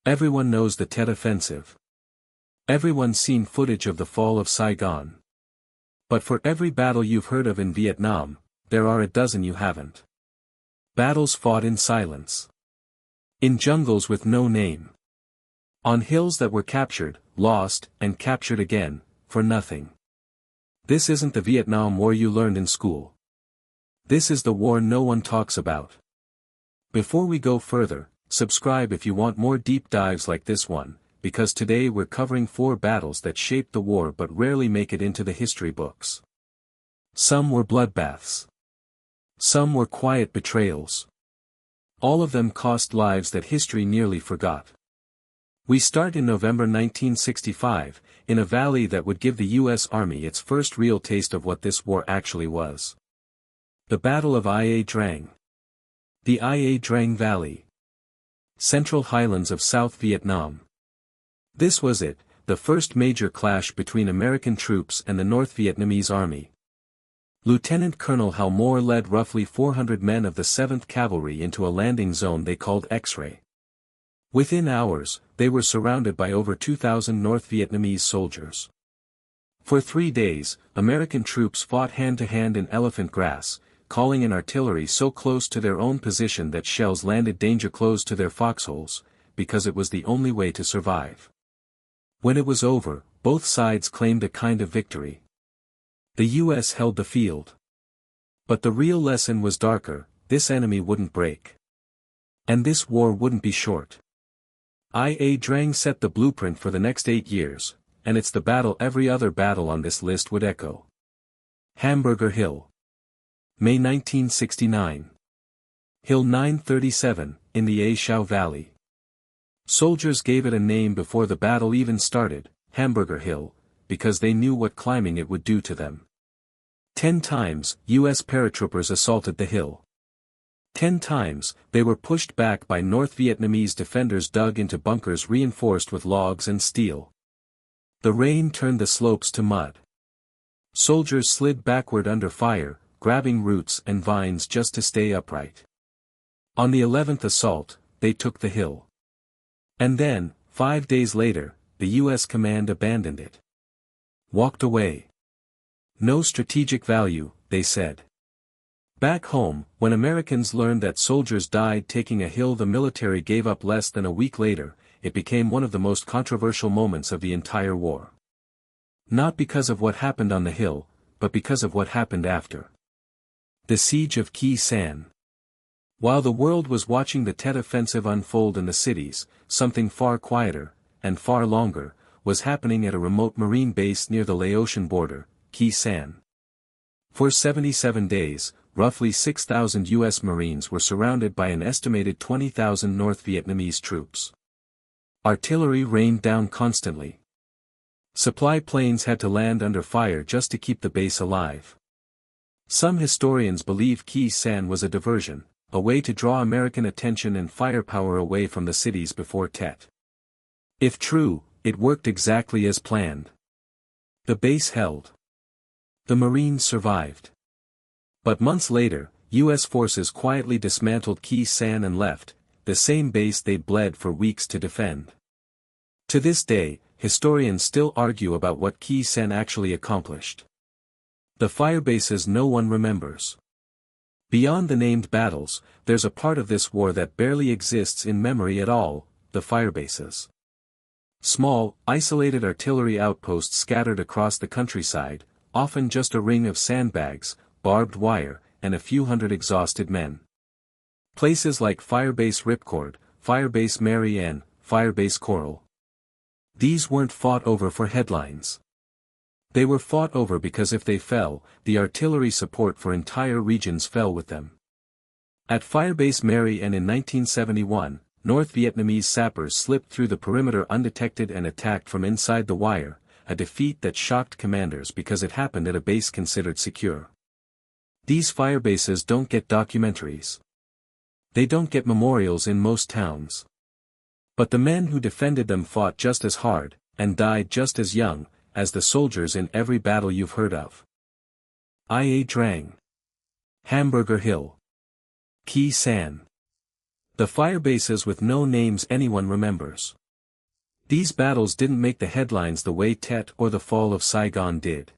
Everyone knows the Tet Offensive. Everyone's seen footage of the fall of Saigon. But for every battle you've heard of in Vietnam, there are a dozen you haven't. Battles fought in silence. In jungles with no name. On hills that were captured, lost, and captured again, for nothing. This isn't the Vietnam War you learned in school. This is the war no one talks about. Before we go further, subscribe if you want more deep dives like this one, because today we're covering 4 battles that shaped the war but rarely make it into the history books. Some were bloodbaths. Some were quiet betrayals. All of them cost lives that history nearly forgot. We start in November 1965, in a valley that would give the U.S. Army its first real taste of what this war actually was. The Battle of Ia Drang. The Ia Drang Valley. Central highlands of South Vietnam. This was it, the first major clash between American troops and the North Vietnamese Army. Lieutenant Colonel Hal Moore led roughly 400 men of the 7th Cavalry into a landing zone they called X-ray. Within hours, they were surrounded by over 2,000 North Vietnamese soldiers. For 3 days, American troops fought hand-to-hand in elephant grass, calling in artillery so close to their own position that shells landed danger close to their foxholes, because it was the only way to survive. When it was over, both sides claimed a kind of victory. The U.S. held the field. But the real lesson was darker: this enemy wouldn't break. And this war wouldn't be short. Ia Drang set the blueprint for the next 8 years, and it's the battle every other battle on this list would echo. Hamburger Hill. May 1969. Hill 937, in the A Shau Valley. Soldiers gave it a name before the battle even started, Hamburger Hill, because they knew what climbing it would do to them. 10 times, U.S. paratroopers assaulted the hill. 10 times, they were pushed back by North Vietnamese defenders dug into bunkers reinforced with logs and steel. The rain turned the slopes to mud. Soldiers slid backward under fire, grabbing roots and vines just to stay upright. On the 11th assault, they took the hill. And then, 5 days later, the U.S. command abandoned it. Walked away. No strategic value, they said. Back home, when Americans learned that soldiers died taking a hill the military gave up less than a week later, it became one of the most controversial moments of the entire war. Not because of what happened on the hill, but because of what happened after. The Siege of Khe Sanh. While the world was watching the Tet Offensive unfold in the cities, something far quieter, and far longer, was happening at a remote marine base near the Laotian border, Khe Sanh. For 77 days, roughly 6,000 U.S. Marines were surrounded by an estimated 20,000 North Vietnamese troops. Artillery rained down constantly. Supply planes had to land under fire just to keep the base alive. Some historians believe Khe Sanh was a diversion, a way to draw American attention and firepower away from the cities before Tet. If true, it worked exactly as planned. The base held. The Marines survived. But months later, U.S. forces quietly dismantled Khe Sanh and left, the same base they'd bled for weeks to defend. To this day, historians still argue about what Khe Sanh actually accomplished. The firebases no one remembers. Beyond the named battles, there's a part of this war that barely exists in memory at all: the firebases. Small, isolated artillery outposts scattered across the countryside, often just a ring of sandbags, barbed wire, and a few hundred exhausted men. Places like Firebase Ripcord, Firebase Mary Ann, Firebase Coral. These weren't fought over for headlines. They were fought over because if they fell, the artillery support for entire regions fell with them. At Firebase Mary Ann in 1971, North Vietnamese sappers slipped through the perimeter undetected and attacked from inside the wire, a defeat that shocked commanders because it happened at a base considered secure. These firebases don't get documentaries. They don't get memorials in most towns. But the men who defended them fought just as hard, and died just as young, as the soldiers in every battle you've heard of. Ia Drang. Hamburger Hill. Khe Sanh. The fire bases with no names anyone remembers. These battles didn't make the headlines the way Tet or the fall of Saigon did.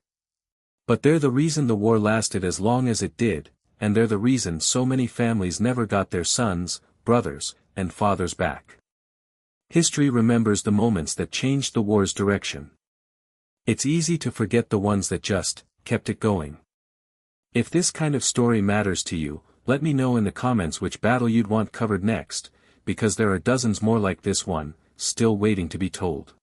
But they're the reason the war lasted as long as it did, and they're the reason so many families never got their sons, brothers, and fathers back. History remembers the moments that changed the war's direction. It's easy to forget the ones that just kept it going. If this kind of story matters to you, let me know in the comments which battle you'd want covered next, because there are dozens more like this one, still waiting to be told.